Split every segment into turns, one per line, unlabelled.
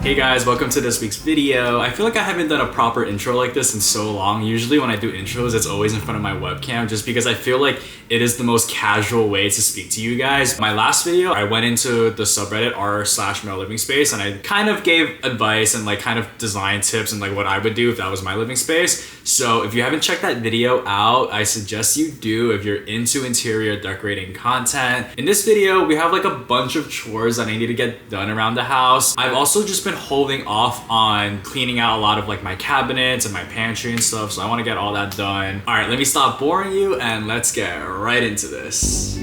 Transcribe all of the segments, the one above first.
Hey guys, welcome to this week's video. I feel like I haven't done a proper intro like this in so long. Usually when I do intros, it's always in front of my webcam just because I feel like it is the most casual way to speak to you guys. My last video, I went into the subreddit r/my living space and I kind of gave advice and like kind of design tips and like what I would do if that was my living space. So if you haven't checked that video out, I suggest you do if you're into interior decorating content. In this video, we have like a bunch of chores that I need to get done around the house. I've also just been holding off on cleaning out a lot of like my cabinets and my pantry and stuff, so I want to get all that done. All right, let me stop boring you and let's get right into this.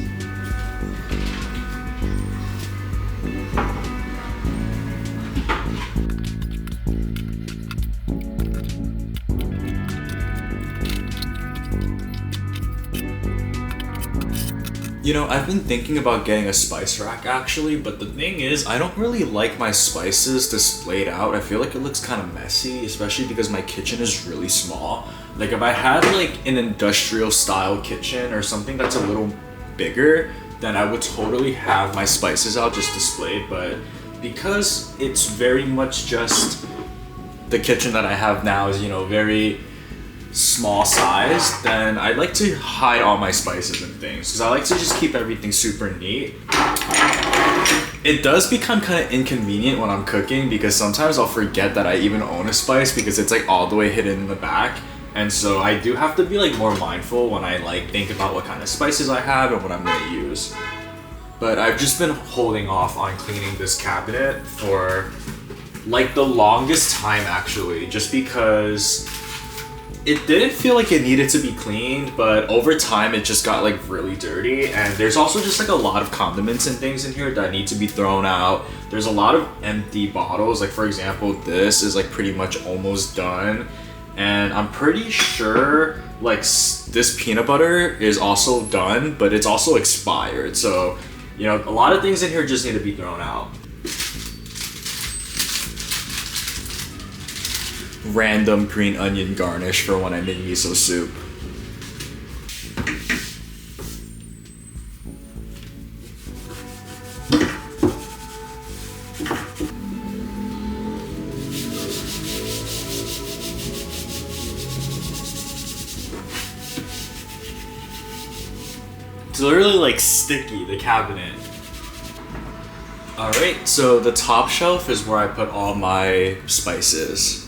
You know, I've been thinking about getting a spice rack actually, but the thing is, I don't really like my spices displayed out. I feel like it looks kind of messy, especially because my kitchen is really small. Like if I had like an industrial style kitchen or something that's a little bigger, then I would totally have my spices out just displayed, but because it's very much just the kitchen that I have now is, you know, very small size, then I like to hide all my spices and things because I like to just keep everything super neat. It does become kind of inconvenient when I'm cooking because sometimes I'll forget that I even own a spice because it's like all the way hidden in the back, and so I do have to be like more mindful when I like think about what kind of spices I have and what I'm gonna use. But I've just been holding off on cleaning this cabinet for like the longest time actually, just because it didn't feel like it needed to be cleaned, but over time it just got like really dirty, and there's also just like a lot of condiments and things in here that need to be thrown out. There's a lot of empty bottles, like for example this is like pretty much almost done, and I'm pretty sure like this peanut butter is also done, but it's also expired, so you know, a lot of things in here just need to be thrown out. Random green onion garnish for when I make miso soup. It's literally like sticky, the cabinet. Alright, so the top shelf is where I put all my spices.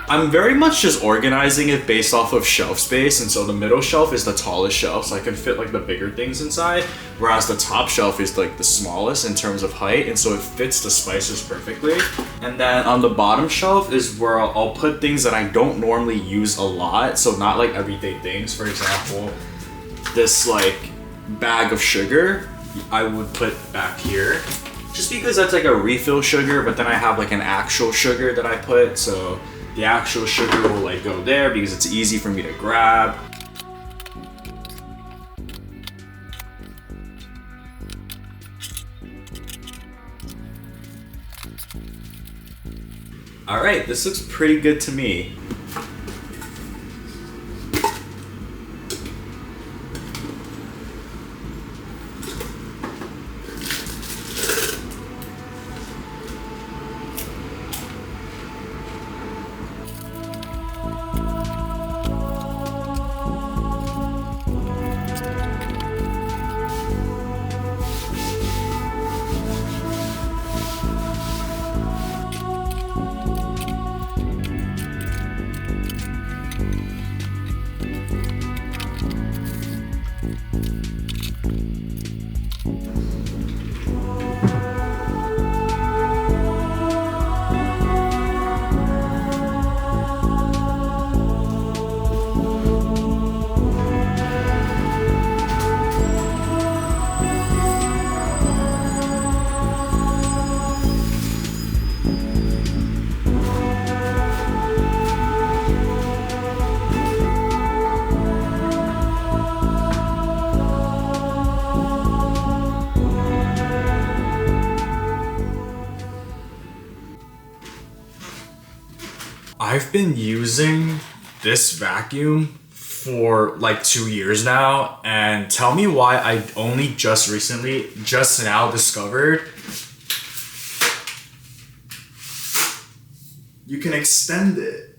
I'm very much just organizing it based off of shelf space, and so the middle shelf is the tallest shelf, so I can fit like the bigger things inside, whereas the top shelf is like the smallest in terms of height, and so it fits the spices perfectly. And then on the bottom shelf is where I'll put things that I don't normally use a lot, so not like everyday things. For example, this like bag of sugar I would put back here, just because that's like a refill sugar, but then I have like an actual sugar that I put, so the actual sugar will like go there because it's easy for me to grab. All right, this looks pretty good to me. I've been using this vacuum for like 2 years now, and tell me why I only just now discovered you can extend it.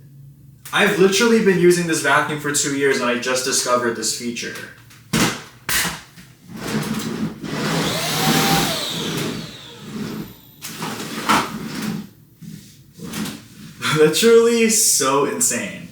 I've literally been using this vacuum for 2 years and I just discovered this feature. Literally so insane.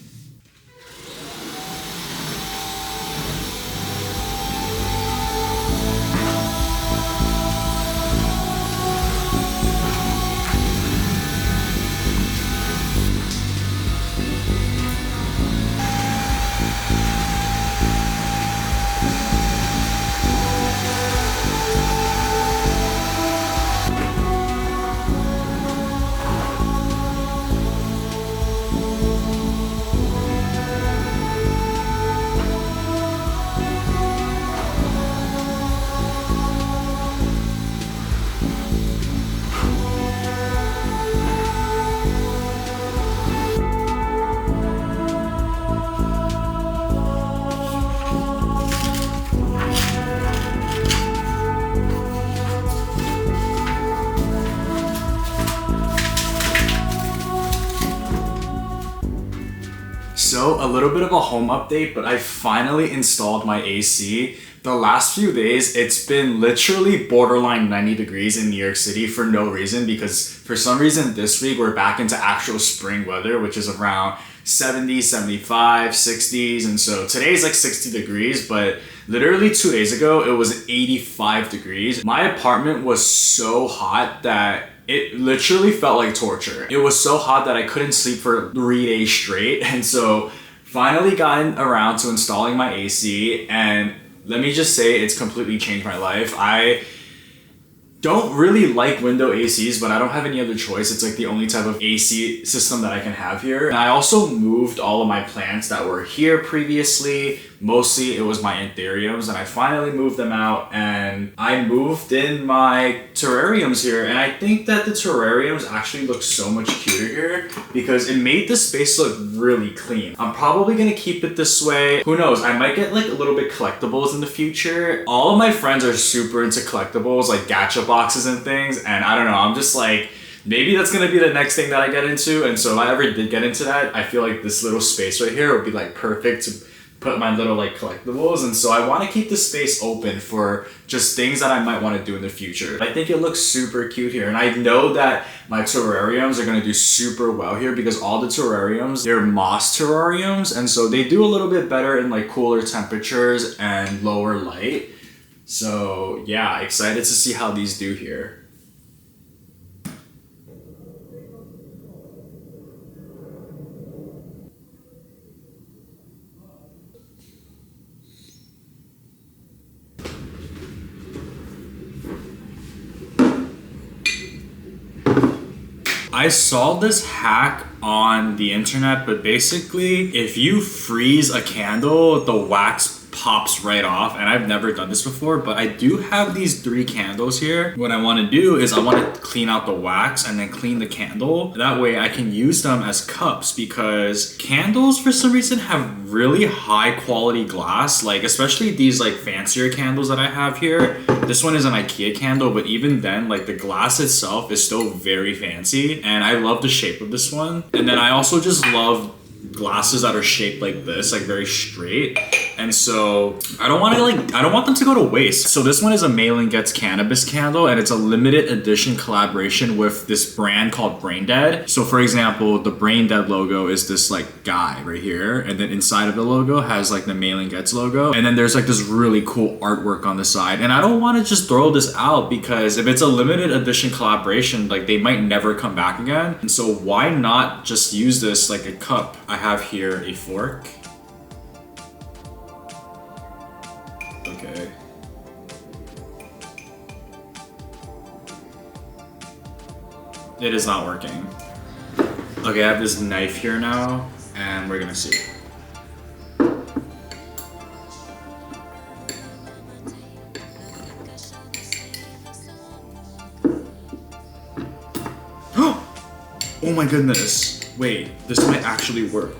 So a little bit of a home update, but I finally installed my AC. The last few days, it's been literally borderline 90 degrees in New York City for no reason, because for some reason this week we're back into actual spring weather, which is around 70, 75, 60s. And so today's like 60 degrees, but literally 2 days ago, it was 85 degrees. My apartment was so hot that it literally felt like torture. It was so hot that I couldn't sleep for 3 days straight. And so finally gotten around to installing my AC, and let me just say it's completely changed my life. I don't really like window ACs, but I don't have any other choice. It's like the only type of AC system that I can have here. And I also moved all of my plants that were here previously. Mostly it was my anthuriums, and I finally moved them out, and I moved in my terrariums here. And I think that the terrariums actually look so much cuter here because it made the space look really clean. I'm probably gonna keep it this way. Who knows, I might get like a little bit collectibles in the future. All of my friends are super into collectibles, like gacha boxes and things, and I don't know, I'm just like, maybe that's gonna be the next thing that I get into. And so if I ever did get into that, I feel like this little space right here would be like perfect to put my little like collectibles. And so I want to keep the space open for just things that I might want to do in the future. I think it looks super cute here, and I know that my terrariums are going to do super well here because all the terrariums, they're moss terrariums, and so they do a little bit better in like cooler temperatures and lower light. So yeah, excited to see how these do here. I saw this hack on the internet, but basically if you freeze a candle, the wax pops right off. And I've never done this before, but I do have these 3 candles here. What I want to do is I want to clean out the wax and then clean the candle. That way I can use them as cups, because candles for some reason have really high quality glass, like especially these like fancier candles that I have here. This one is an IKEA candle, but even then, like the glass itself is still very fancy, and I love the shape of this one. And then I also just love glasses that are shaped like this, like very straight. And so I don't want them to go to waste. So this one is a Malin Gets Cannabis candle, and it's a limited edition collaboration with this brand called Brain Dead. So for example, the Brain Dead logo is this like guy right here, and then inside of the logo has like the Malin Gets logo, and then there's like this really cool artwork on the side. And I don't want to just throw this out, because if it's a limited edition collaboration, like they might never come back again. And so why not just use this like a cup? I have here a fork. Okay. It is not working. Okay, I have this knife here now, and we're gonna see. Oh my goodness. Wait, this might actually work.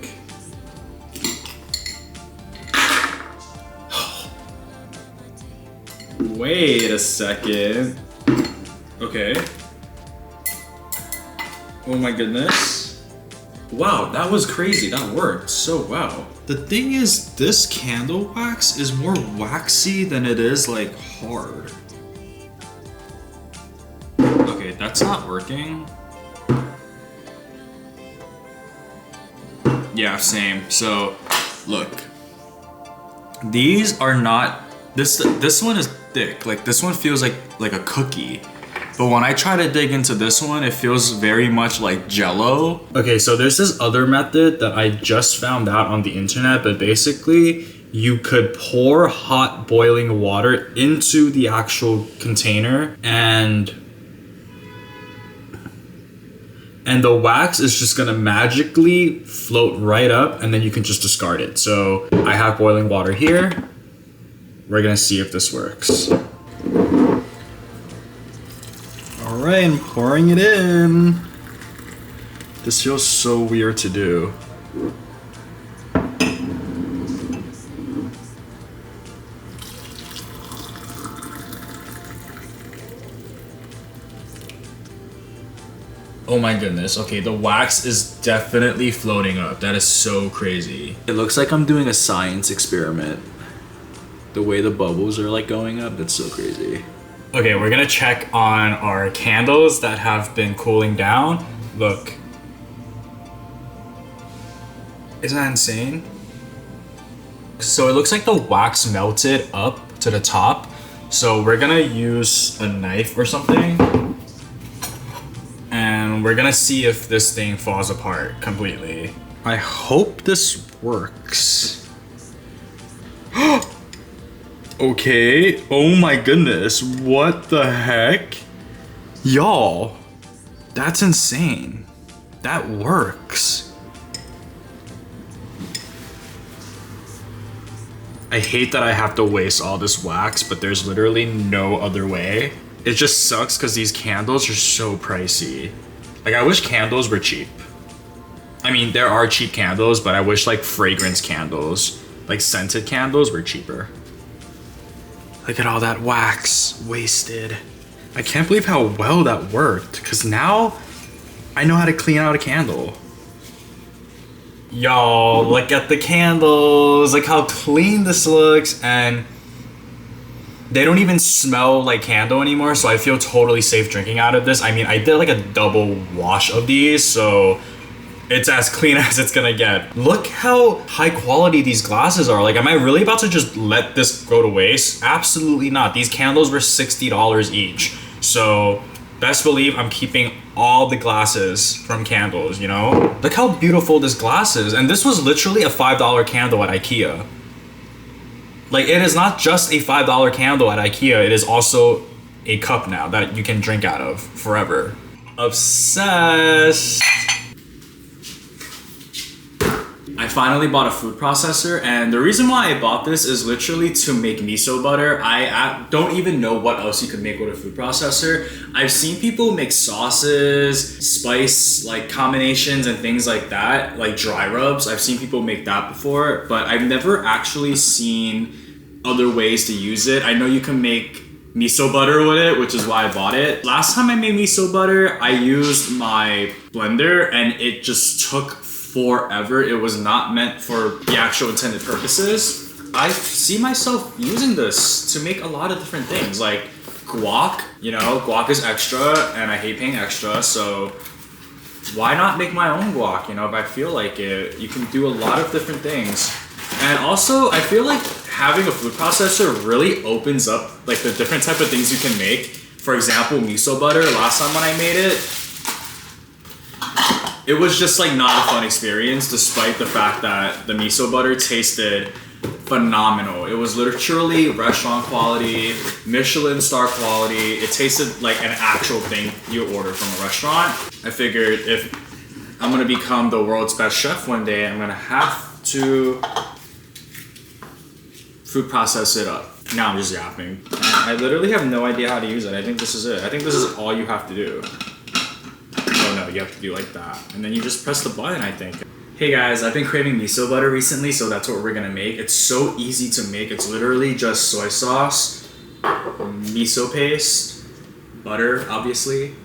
Wait a second. Okay. Oh my goodness. Wow, that was crazy. That worked so well. The thing is, this candle wax is more waxy than it is like hard. Okay, that's not working. Yeah, same. So, look. These are not, this one is thick. Like this one feels like a cookie. But when I try to dig into this one, it feels very much like Jello. Okay, so there's this other method that I just found out on the internet, but basically you could pour hot boiling water into the actual container and the wax is just gonna magically float right up and then you can just discard it. So I have boiling water here. We're gonna see if this works. All right, I'm pouring it in. This feels so weird to do. Oh my goodness, okay, the wax is definitely floating up. That is so crazy. It looks like I'm doing a science experiment. The way the bubbles are like going up, that's so crazy. Okay, we're gonna check on our candles that have been cooling down. Look. Isn't that insane? So it looks like the wax melted up to the top. So we're gonna use a knife or something. And we're gonna see if this thing falls apart completely. I hope this works. Okay, oh my goodness, what the heck? Y'all, that's insane. That works. I hate that I have to waste all this wax, but there's literally no other way. It just sucks because these candles are so pricey. Like, I wish candles were cheap. I mean, there are cheap candles, but I wish like fragrance candles, like scented candles were cheaper. Look at all that wax wasted. I can't believe how well that worked, because now I know how to clean out a candle. Y'all, look at the candles. Look how clean this looks, and they don't even smell like candle anymore, so I feel totally safe drinking out of this. I mean, I did like a double wash of these, so it's as clean as it's gonna get. Look how high quality these glasses are. Like, am I really about to just let this go to waste? Absolutely not. These candles were $60 each. So best believe I'm keeping all the glasses from candles, you know? Look how beautiful this glass is. And this was literally a $5 candle at IKEA. Like, it is not just a $5 candle at IKEA, it is also a cup now that you can drink out of forever. Obsessed. I finally bought a food processor, and the reason why I bought this is literally to make miso butter. I don't even know what else you could make with a food processor. I've seen people make sauces, spice like combinations and things like that, like dry rubs. I've seen people make that before, but I've never actually seen other ways to use it. I know you can make miso butter with it, which is why I bought it. Last time I made miso butter, I used my blender and it just took forever. It was not meant for the actual intended purposes. I see myself using this to make a lot of different things, like guac. You know, guac is extra and I hate paying extra, so why not make my own guac? You know, if I feel like it, you can do a lot of different things. And also, I feel like having a food processor really opens up like the different type of things you can make. For example, miso butter. Last time when I made it, it was just like not a fun experience, despite the fact that the miso butter tasted phenomenal. It was literally restaurant quality, Michelin star quality. It tasted like an actual thing you order from a restaurant. I figured if I'm gonna become the world's best chef one day, I'm gonna have to food process it up. Now I'm just yapping. And I literally have no idea how to use it. I think this is it. I think this is all you have to do. Oh no, you have to do like that. And then you just press the button, I think. Hey guys, I've been craving miso butter recently, so that's what we're gonna make. It's so easy to make. It's literally just soy sauce,
miso paste, butter, obviously,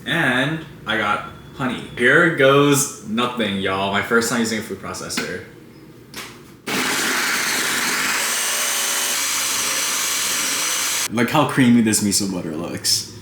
and I got honey. Here goes nothing, y'all. My first time using a food processor. Look how creamy this miso butter looks.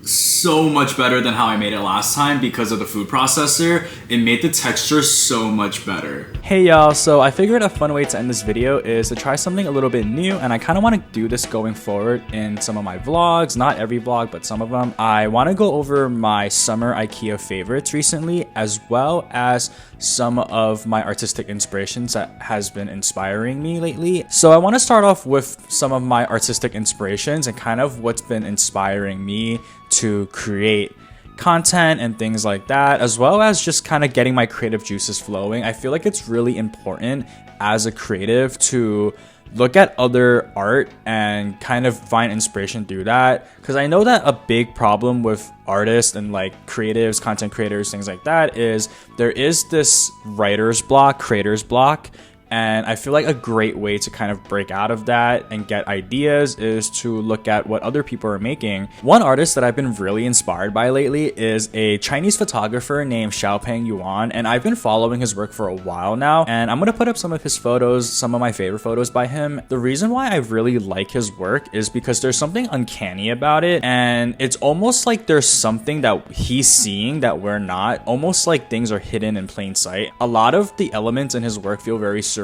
So much better than how I made it last time because of the food processor. It made the texture so much better. Hey y'all, so I figured a fun way to end this video is to try something a little bit new, and I kind of want to do this going forward in some of my vlogs, not every vlog, but some of them. I want to go over my summer IKEA favorites recently, as well as some of my artistic inspirations that has been inspiring me lately. So I want to start off with some of my artistic inspirations and kind of what's been inspiring me to create content and things like that, as well as just kind of getting my creative juices flowing. I feel like it's really important as a creative to look at other art and kind of find inspiration through that, because I know that a big problem with artists and like creatives, content creators, things like that is there is this writer's block, creator's block. And I feel like a great way to kind of break out of that and get ideas is to look at what other people are making. One artist that I've been really inspired by lately is a Chinese photographer named Xiaoang Yuan, and I've been following his work for a while now, and I'm gonna put up some of his photos, some of my favorite photos by him. The reason why I really like his work is because there's something uncanny about it, and it's almost like there's something that he's seeing that we're not, almost like things are hidden in plain sight. A lot of the elements in his work feel very surreal.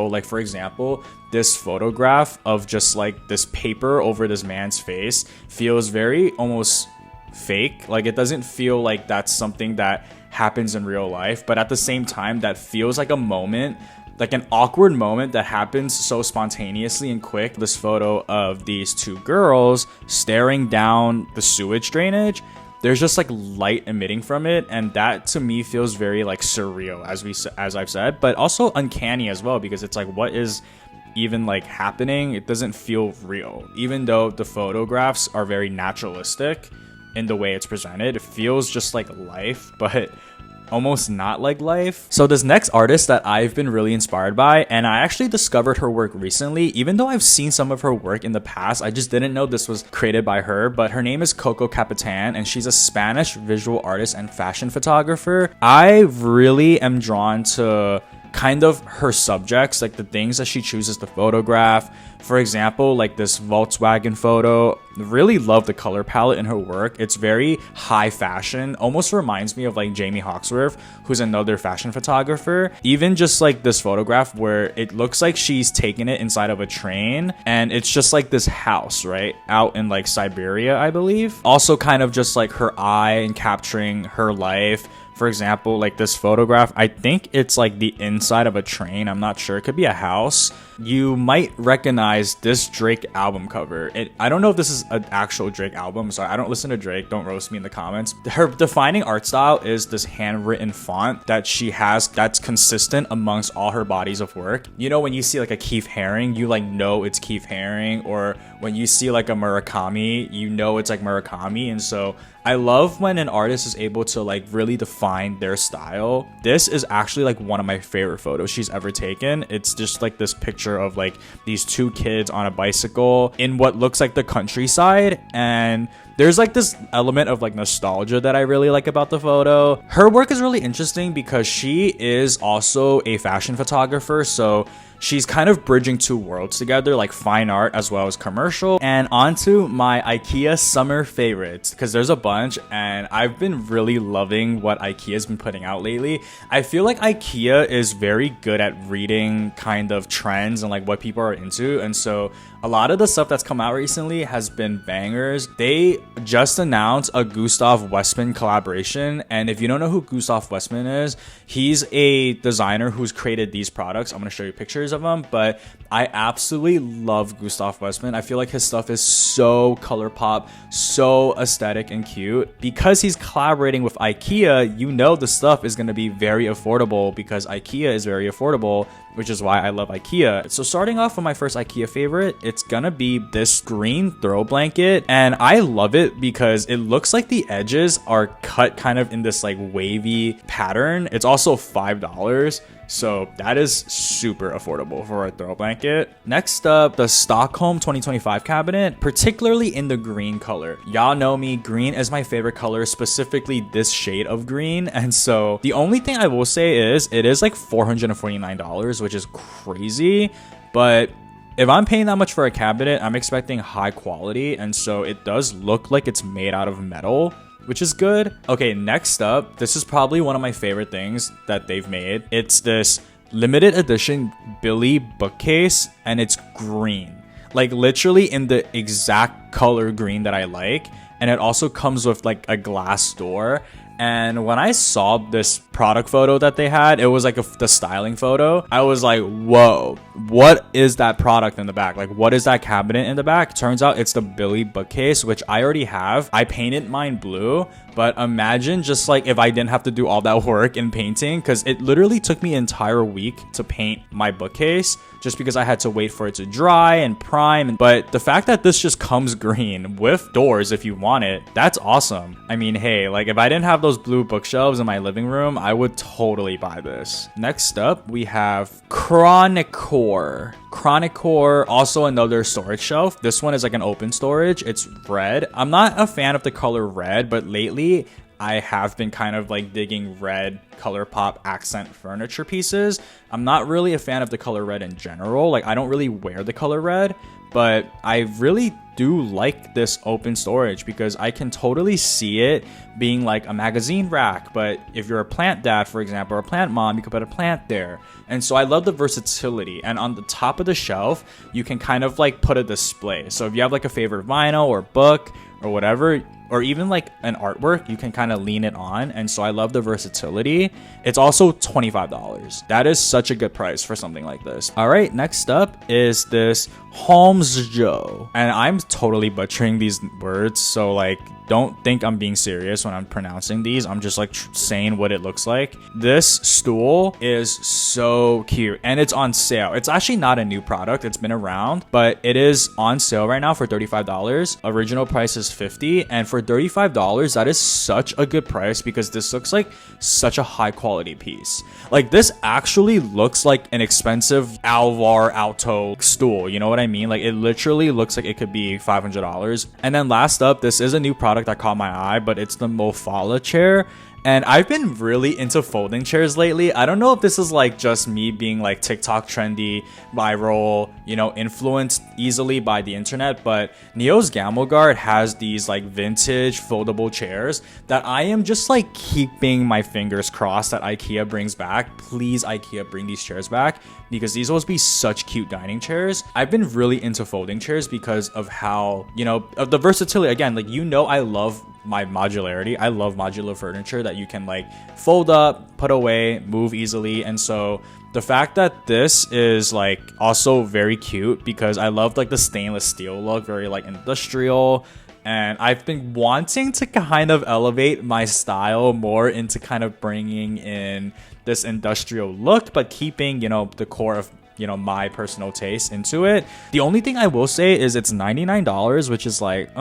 Like, for example, this photograph of just like this paper over this man's face feels very almost fake. Like, it doesn't feel like that's something that happens in real life, but at the same time that feels like a moment, like an awkward moment that happens so spontaneously and quick. This photo of these two girls staring down the sewage drainage, there's just like light emitting from it, and that to me feels very like surreal, as I've said, but also uncanny as well, because it's like, what is even like happening? It doesn't feel real, even though the photographs are very naturalistic in the way it's presented. It feels just like life, but almost not like life. So this next artist that I've been really inspired by, and I actually discovered her work recently, even though I've seen some of her work in the past, I just didn't know this was created by her, but her name is Koko Capitan, and she's a Spanish visual artist and fashion photographer. I really am drawn to kind of her subjects, like the things that she chooses to photograph. For example, like this Volkswagen photo, really love the color palette in her work. It's very high fashion, almost reminds me of like Jamie Hawksworth, who's another fashion photographer. Even just like this photograph where it looks like she's taking it inside of a train, and it's just like this house right out in like Siberia, I believe. Also kind of just like her eye and capturing her life. For example, like this photograph, I think it's like the inside of a train. I'm not sure. It could be a house. You might recognize this Drake album cover. I don't know if this is an actual Drake album. So I don't listen to Drake. Don't roast me in the comments. Her defining art style is this handwritten font that she has that's consistent amongst all her bodies of work. You know, when you see like a Keith Haring, you like know it's Keith Haring, or when you see like a Murakami, you know it's like Murakami. And so I love when an artist is able to like really define their style. This is actually like one of my favorite photos she's ever taken. It's just like this picture of like these two kids on a bicycle in what looks like the countryside, and there's like this element of like nostalgia that I really like about the photo. Her work is really interesting because she is also a fashion photographer, so she's kind of bridging two worlds together, like fine art as well as commercial. And onto my IKEA summer favorites, because there's a bunch and I've been really loving what IKEA's been putting out lately. I feel like IKEA is very good at reading kind of trends and like what people are into, and so a lot of the stuff that's come out recently has been bangers. They just announced a Gustav Westman collaboration, and if you don't know who Gustav Westman is, he's a designer who's created these products. I'm going to show you pictures of them, but I absolutely love Gustav Westman. I feel like his stuff is so color pop, so aesthetic and cute. Because he's collaborating with IKEA, you know the stuff is going to be very affordable because IKEA is very affordable, which is why I love IKEA. So starting off with my first IKEA favorite, it's gonna be this green throw blanket, and I love it it because it looks like the edges are cut kind of in this like wavy pattern. It's also $5. So that is super affordable for a throw blanket. Next up, the Stockholm 2025 cabinet, particularly in the green color. Y'all know me, green is my favorite color, specifically this shade of green. And so the only thing I will say is it is like $449, which is crazy. But if I'm paying that much for a cabinet, I'm expecting high quality. And so it does look like it's made out of metal, which is good. Okay, next up, this is probably one of my favorite things that they've made. It's this limited edition Billy bookcase, and it's green. Like literally in the exact color green that I like. And it also comes with like a glass door. And when I saw this product photo that they had, it was like the styling photo. I was like, whoa, what is that product in the back? Like, what is that cabinet in the back? Turns out it's the Billy bookcase, which I already have. I painted mine blue, but imagine just like if I didn't have to do all that work in painting, because it literally took me an entire week to paint my bookcase just because I had to wait for it to dry and prime. But the fact that this just comes green with doors if you want it, that's awesome. I mean, hey, like if I didn't have those blue bookshelves in my living room, I would totally buy this. Next up, we have Chronicor. Chronicor, also another storage shelf. This one is like an open storage. It's red. I'm not a fan of the color red, but lately I have been kind of like digging red color pop accent furniture pieces. I'm not really a fan of the color red in general. Like I don't really wear the color red, but I really do like this open storage because I can totally see it being like a magazine rack. But if you're a plant dad, for example, or a plant mom, you could put a plant there. And so I love the versatility. And on the top of the shelf, you can kind of like put a display. So if you have like a favorite vinyl or book or whatever, or even like an artwork, you can kind of lean it on. And so I love the versatility. It's also $25. That is such a good price for something like this. All right, next up is this Holmesjo. And I'm totally butchering these words, so like don't think I'm being serious when I'm pronouncing these. I'm just like saying what it looks like. This stool is so cute and it's on sale. It's actually not a new product. It's been around, but it is on sale right now for $35. Original price is $50, and for $35, that is such a good price because this looks like such a high quality piece. Like this actually looks like an expensive Alvar Aalto stool. You know what I mean? Like it literally looks like it could be $500. And then last up, this is a new product that caught my eye, but it's the Mofala chair. And I've been really into folding chairs lately. I don't know if this is like just me being like TikTok trendy, viral, you know, influenced easily by the internet, but Neo's Gamelgard has these like vintage foldable chairs that I am just like keeping my fingers crossed that IKEA brings back. Please, IKEA, bring these chairs back because these will be such cute dining chairs. I've been really into folding chairs because of how, you know, of the versatility. Again, like, you know, I love my modularity. I love modular furniture that you can like fold up, put away, move easily. And so the fact that this is like also very cute because I love like the stainless steel look, very like industrial. And I've been wanting to kind of elevate my style more into kind of bringing in this industrial look, but keeping, you know, the core of, you know, my personal taste into it. The only thing I will say is it's $99, which is like,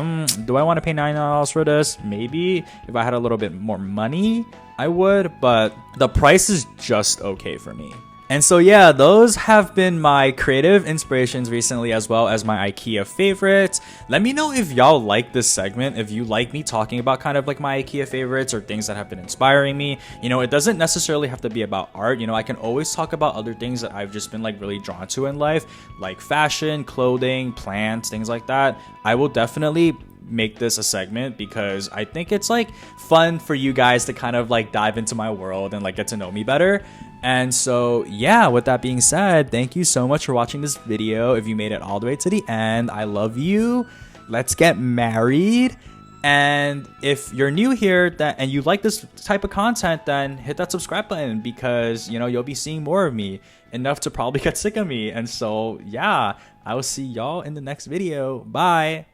do I want to pay $99 for this? Maybe if I had a little bit more money, I would, but the price is just okay for me. And so yeah, those have been my creative inspirations recently, as well as my IKEA favorites. Let me know if y'all like this segment, if you like me talking about kind of like my IKEA favorites or things that have been inspiring me. You know, it doesn't necessarily have to be about art. You know, I can always talk about other things that I've just been like really drawn to in life, like fashion, clothing, plants, things like that. I will definitely make this a segment because I think it's like fun for you guys to kind of like dive into my world and like get to know me better. And so yeah, with that being said, thank you so much for watching this video. If you made it all the way to the end, I love you. Let's get married. And if you're new here and you like this type of content, then hit that subscribe button because, you know, you'll be seeing more of me, enough to probably get sick of me. And so yeah, I will see y'all in the next video. Bye.